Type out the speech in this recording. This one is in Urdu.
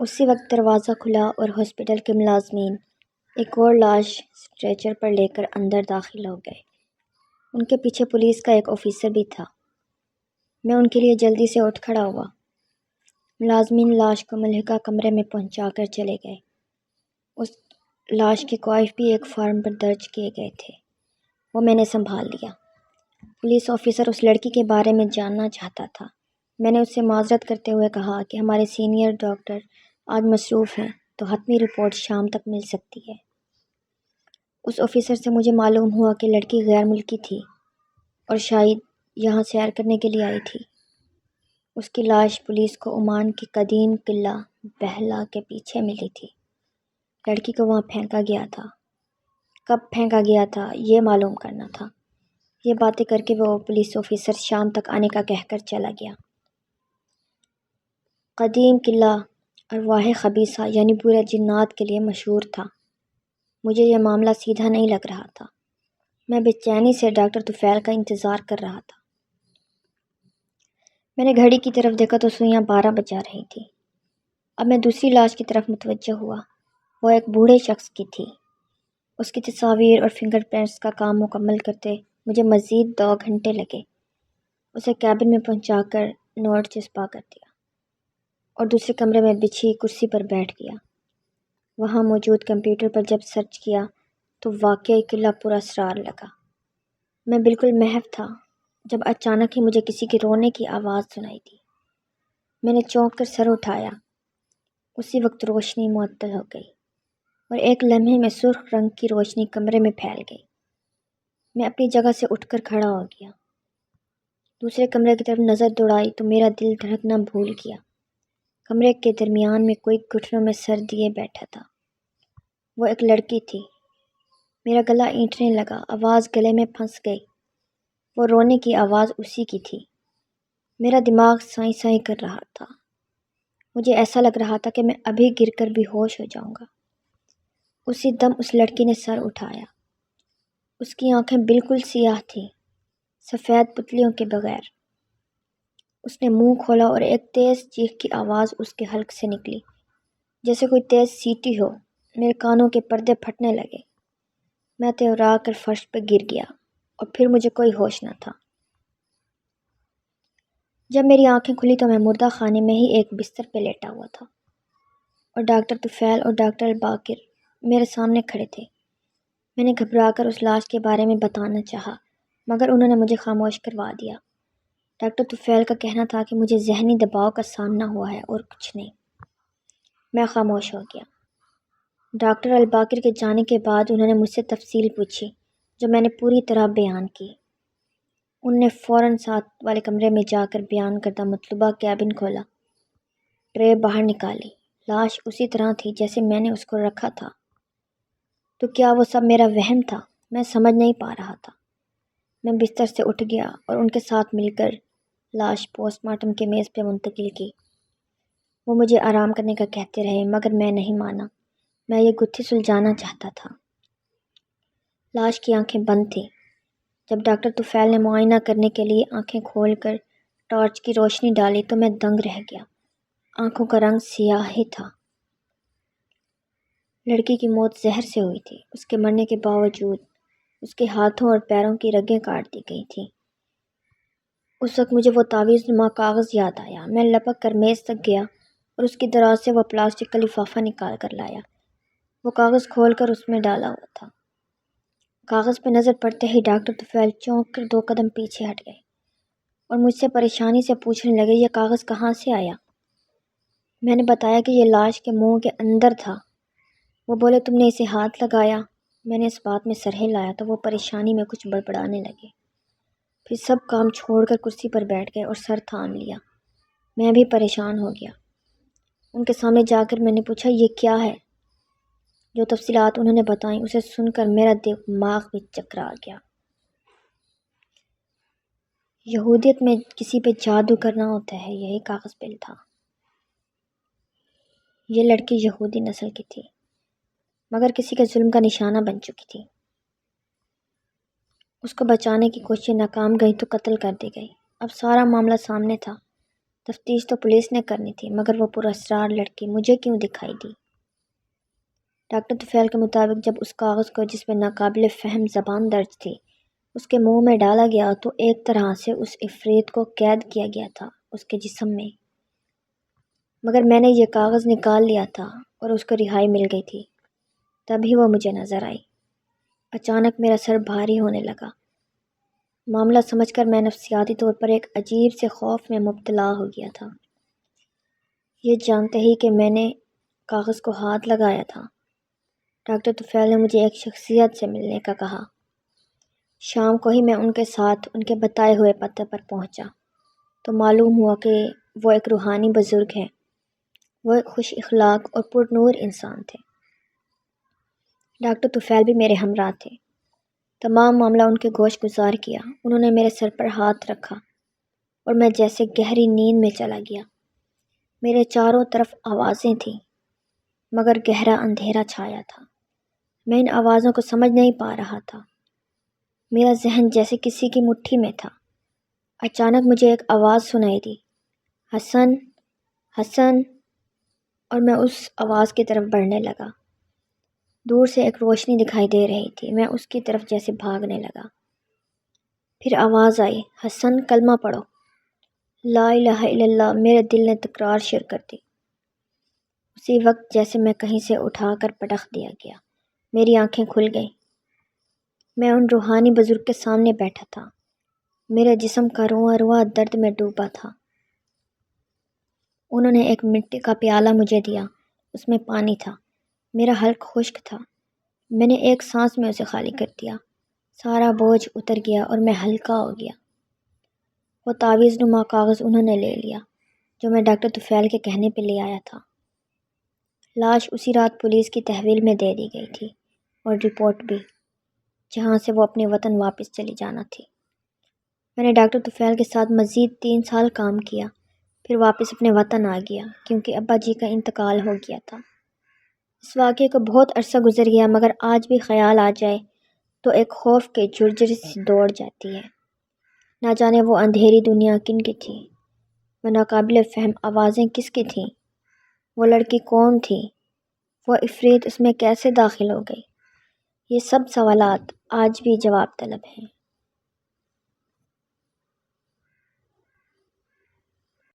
اسی وقت دروازہ کھلا اور ہاسپٹل کے ملازمین ایک اور لاش اسٹریچر پر لے کر اندر داخل ہو گئے۔ ان کے پیچھے پولیس کا ایک آفیسر بھی تھا۔ میں ان کے لیے جلدی سے اٹھ کھڑا ہوا۔ ملازمین لاش کو ملحقہ کمرے میں پہنچا کر چلے گئے۔ اس لاش کے کوائف بھی ایک فارم پر درج کیے گئے تھے، وہ میں نے سنبھال لیا۔ پولیس آفیسر اس لڑکی کے بارے میں جاننا چاہتا تھا۔ میں نے اس سے معذرت کرتے ہوئے کہا کہ ہمارے سینئر ڈاکٹر آج مصروف ہیں تو حتمی رپورٹ شام تک مل سکتی ہے۔ اس آفیسر سے مجھے معلوم ہوا کہ لڑکی غیر ملکی تھی اور شاید یہاں سیر کرنے کے لیے آئی تھی۔ اس کی لاش پولیس کو عمان کے قدیم قلعہ بہلا کے پیچھے ملی تھی۔ لڑکی کو وہاں پھینکا گیا تھا۔ کب پھینکا گیا تھا یہ معلوم کرنا تھا۔ یہ باتیں کر کے وہ پولیس آفیسر شام تک آنے کا کہہ کر چلا گیا۔ قدیم قلعہ ارواح خبیثہ یعنی برے جنات کے لیے مشہور تھا۔ مجھے یہ معاملہ سیدھا نہیں لگ رہا تھا۔ میں بے چینی سے ڈاکٹر طفیل کا انتظار کر رہا تھا۔ میں نے گھڑی کی طرف دیکھا تو سوئیاں 12 بجا رہی تھی۔ اب میں دوسری لاش کی طرف متوجہ ہوا۔ وہ ایک بوڑھے شخص کی تھی۔ اس کی تصاویر اور فنگر پرنٹس کا کام مکمل کرتے مجھے مزید 2 گھنٹے لگے۔ اسے کیبن میں پہنچا کر نوٹ چسپاں کر دیا اور دوسرے کمرے میں بچھی کرسی پر بیٹھ گیا۔ وہاں موجود کمپیوٹر پر جب سرچ کیا تو واقعی قلعہ پر اسرار لگا۔ میں بالکل محو تھا جب اچانک ہی مجھے کسی کے رونے کی آواز سنائی دی۔ میں نے چونک کر سر اٹھایا۔ اسی وقت روشنی معطل ہو گئی اور ایک لمحے میں سرخ رنگ کی روشنی کمرے میں پھیل گئی۔ میں اپنی جگہ سے اٹھ کر کھڑا ہو گیا۔ دوسرے کمرے کی طرف نظر دوڑائی تو میرا دل دھڑکنا بھول گیا۔ کمرے کے درمیان میں کوئی گھٹنوں میں سر دیے بیٹھا تھا۔ وہ ایک لڑکی تھی۔ میرا گلا اینٹھنے لگا، آواز گلے میں پھنس گئی۔ وہ رونے کی آواز اسی کی تھی۔ میرا دماغ سائیں سائیں کر رہا تھا۔ مجھے ایسا لگ رہا تھا کہ میں ابھی گر کر بے ہوش ہو جاؤں گا۔ اسی دم اس لڑکی نے سر اٹھایا۔ اس کی آنکھیں بالکل سیاہ تھیں، سفید پتلیوں کے بغیر۔ اس نے منہ کھولا اور ایک تیز چیخ کی آواز اس کے حلق سے نکلی، جیسے کوئی تیز سیٹی ہو۔ میرے کانوں کے پردے پھٹنے لگے۔ میں تیورا کر فرش پہ گر گیا اور پھر مجھے کوئی ہوش نہ تھا۔ جب میری آنکھیں کھلی تو میں مردہ خانے میں ہی ایک بستر پہ لیٹا ہوا تھا اور ڈاکٹر طفیل اور ڈاکٹر الباقر میرے سامنے کھڑے تھے۔ میں نے گھبرا کر اس لاش کے بارے میں بتانا چاہا مگر انہوں نے مجھے خاموش کروا دیا۔ ڈاکٹر طفیل کا کہنا تھا کہ مجھے ذہنی دباؤ کا سامنا ہوا ہے اور کچھ نہیں۔ میں خاموش ہو گیا۔ ڈاکٹر الباقر کے جانے کے بعد انہوں نے مجھ سے تفصیل پوچھی جو میں نے پوری طرح بیان کی۔ ان نے فوراً ساتھ والے کمرے میں جا کر بیان کردہ مطلوبہ کیبن کھولا، ٹرے باہر نکالی۔ لاش اسی طرح تھی جیسے میں نے اس کو رکھا تھا۔ تو کیا وہ سب میرا وہم تھا؟ میں سمجھ نہیں پا رہا تھا۔ میں بستر سے اٹھ گیا اور ان کے ساتھ مل کر لاش پوسٹ مارٹم کے میز پہ منتقل کی۔ وہ مجھے آرام کرنے کا کہتے رہے مگر میں نہیں مانا۔ میں یہ گتھی سلجھانا چاہتا تھا۔ لاش کی آنکھیں بند تھیں۔ جب ڈاکٹر طفیل نے معائنہ کرنے کے لیے آنکھیں کھول کر ٹارچ کی روشنی ڈالی تو میں دنگ رہ گیا۔ آنکھوں کا رنگ سیاہ ہی تھا۔ لڑکی کی موت زہر سے ہوئی تھی۔ اس کے مرنے کے باوجود اس کے ہاتھوں اور پیروں کی رگیں کاٹ دی گئی تھیں۔ اس وقت مجھے وہ تعویذ نما کاغذ یاد آیا۔ میں لپک کر میز تک گیا اور اس کی دراز سے وہ پلاسٹک کا لفافہ نکال کر لایا۔ وہ کاغذ کھول کر اس میں ڈالا ہوا تھا۔ کاغذ پہ نظر پڑتے ہی ڈاکٹر طفیل چونک کر 2 قدم پیچھے ہٹ گئے اور مجھ سے پریشانی سے پوچھنے لگے، یہ کاغذ کہاں سے آیا؟ میں نے بتایا کہ یہ لاش کے منہ کے اندر تھا۔ وہ بولے، تم نے اسے ہاتھ لگایا؟ میں نے اس بات میں سر ہلایا تو وہ پریشانی میں کچھ بڑبڑانے لگے، پھر سب کام چھوڑ کر کرسی پر بیٹھ گئے اور سر تھام لیا۔ میں بھی پریشان ہو گیا۔ ان کے سامنے جا کر میں نے پوچھا، یہ کیا ہے؟ جو تفصیلات انہوں نے بتائیں اسے سن کر میرا دماغ بھی چکرا گیا۔ یہودیت میں کسی پہ جادو کرنا ہوتا ہے، یہی کاغذ پہ تھا۔ یہ لڑکی یہودی نسل کی تھی مگر کسی کے ظلم کا نشانہ بن چکی تھی۔ اس کو بچانے کی کوششیں ناکام گئی تو قتل کر دی گئی۔ اب سارا معاملہ سامنے تھا۔ تفتیش تو پولیس نے کرنی تھی، مگر وہ پراسرار لڑکی مجھے کیوں دکھائی دی؟ ڈاکٹر طفیل کے مطابق جب اس کاغذ کو جس میں ناقابل فہم زبان درج تھی اس کے منہ میں ڈالا گیا تو ایک طرح سے اس عفریت کو قید کیا گیا تھا اس کے جسم میں۔ مگر میں نے یہ کاغذ نکال لیا تھا اور اس کو رہائی مل گئی تھی، تبھی وہ مجھے نظر آئی۔ اچانک میرا سر بھاری ہونے لگا۔ معاملہ سمجھ کر میں نفسیاتی طور پر ایک عجیب سے خوف میں مبتلا ہو گیا تھا۔ یہ جانتے ہی کہ میں نے کاغذ کو ہاتھ لگایا تھا، ڈاکٹر طفیل نے مجھے ایک شخصیت سے ملنے کا کہا۔ شام کو ہی میں ان کے ساتھ ان کے بتائے ہوئے پتے پر پہنچا تو معلوم ہوا کہ وہ ایک روحانی بزرگ ہیں۔ وہ ایک خوش اخلاق اور پر نور انسان تھے۔ ڈاکٹر طفیل بھی میرے ہمراہ تھے۔ تمام معاملہ ان کے گوش گزار کیا۔ انہوں نے میرے سر پر ہاتھ رکھا اور میں جیسے گہری نیند میں چلا گیا۔ میرے چاروں طرف آوازیں تھیں مگر گہرا اندھیرا چھایا تھا۔ میں ان آوازوں کو سمجھ نہیں پا رہا تھا۔ میرا ذہن جیسے کسی کی مٹھی میں تھا۔ اچانک مجھے ایک آواز سنائی دی، حسن، حسن، اور میں اس آواز کی طرف بڑھنے لگا۔ دور سے ایک روشنی دکھائی دے رہی تھی، میں اس کی طرف جیسے بھاگنے لگا۔ پھر آواز آئی، حسن کلمہ پڑھو۔ لا الہ الا اللہ، میرے دل نے تکرار شروع کر دی۔ اسی وقت جیسے میں کہیں سے اٹھا کر پٹخ دیا گیا، میری آنکھیں کھل گئیں۔ میں ان روحانی بزرگ کے سامنے بیٹھا تھا۔ میرے جسم کا رواں رواں درد میں ڈوبا تھا۔ انہوں نے ایک مٹی کا پیالہ مجھے دیا، اس میں پانی تھا۔ میرا حلق خشک تھا۔ میں نے ایک سانس میں اسے خالی کر دیا۔ سارا بوجھ اتر گیا اور میں ہلکا ہو گیا۔ وہ تعویذ نما کاغذ انہوں نے لے لیا جو میں ڈاکٹر طفیل کے کہنے پہ لے آیا تھا۔ لاش اسی رات پولیس کی تحویل میں دے دی گئی تھی اور رپورٹ بھی، جہاں سے وہ اپنے وطن واپس چلی جانا تھی۔ میں نے ڈاکٹر طفیل کے ساتھ مزید 3 سال کام کیا، پھر واپس اپنے وطن آ گیا کیونکہ ابا جی کا انتقال ہو گیا تھا۔ اس واقعے کو بہت عرصہ گزر گیا مگر آج بھی خیال آ جائے تو ایک خوف کے جھرجھری سے دوڑ جاتی ہے۔ نہ جانے وہ اندھیری دنیا کن کی تھی، وہ ناقابل فہم آوازیں کس کی تھیں، وہ لڑکی کون تھی، وہ عفریت اس میں کیسے داخل ہو گئی۔ یہ سب سوالات آج بھی جواب طلب ہیں۔